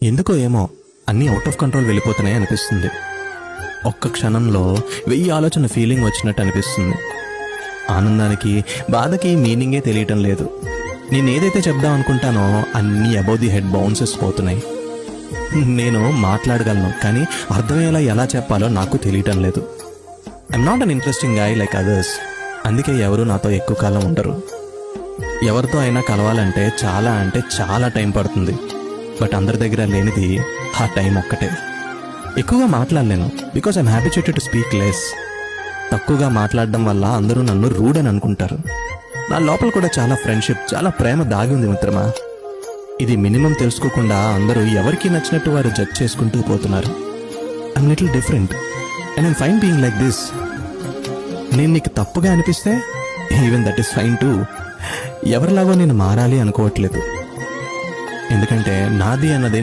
ఎందుకో ఏమో అన్నీ అవుట్ ఆఫ్ కంట్రోల్ వెళ్ళిపోతున్నాయి అనిపిస్తుంది. ఒక్క క్షణంలో 1000 ఆలోచన ఫీలింగ్ వచ్చినట్టు అనిపిస్తుంది. ఆనందానికి బాధకి మీనింగే తెలియటం లేదు. నేనేదైతే చెప్దాం అనుకుంటానో అన్నీ అబౌవ్ ది హెడ్ బౌన్సెస్ పోతున్నాయి. నేను మాట్లాడగలను, కానీ అర్థమయ్యేలా ఎలా చెప్పాలో నాకు తెలియటం లేదు. I'm not an interesting guy like others. అందుకే ఎవరు నాతో ఎక్కువ కాలం ఉండరు. ఎవరితో అయినా కలవాలంటే చాలా టైం పడుతుంది. బట్ అందరి దగ్గర లేనిది ఆ టైం ఒక్కటే. ఎక్కువగా మాట్లాడలేను because I'm habituated to speak less. తక్కువగా మాట్లాడడం వల్ల అందరూ నన్ను రూడ్ అని అనుకుంటారు. నా లోపల కూడా చాలా ఫ్రెండ్షిప్, చాలా ప్రేమ దాగి ఉంది మిత్రమా. ఇది మినిమం తెలుసుకోకుండా అందరూ ఎవరికి నచ్చినట్టు వారు జడ్జ్ చేసుకుంటూ పోతున్నారు. I'm little different and I'm fine being like this. నేను నీకు తప్పుగా అనిపిస్తే even that is fine too. ఎవరిలాగో నేను మారాలి అనుకోవట్లేదు. ఎందుకంటే నాది అన్నది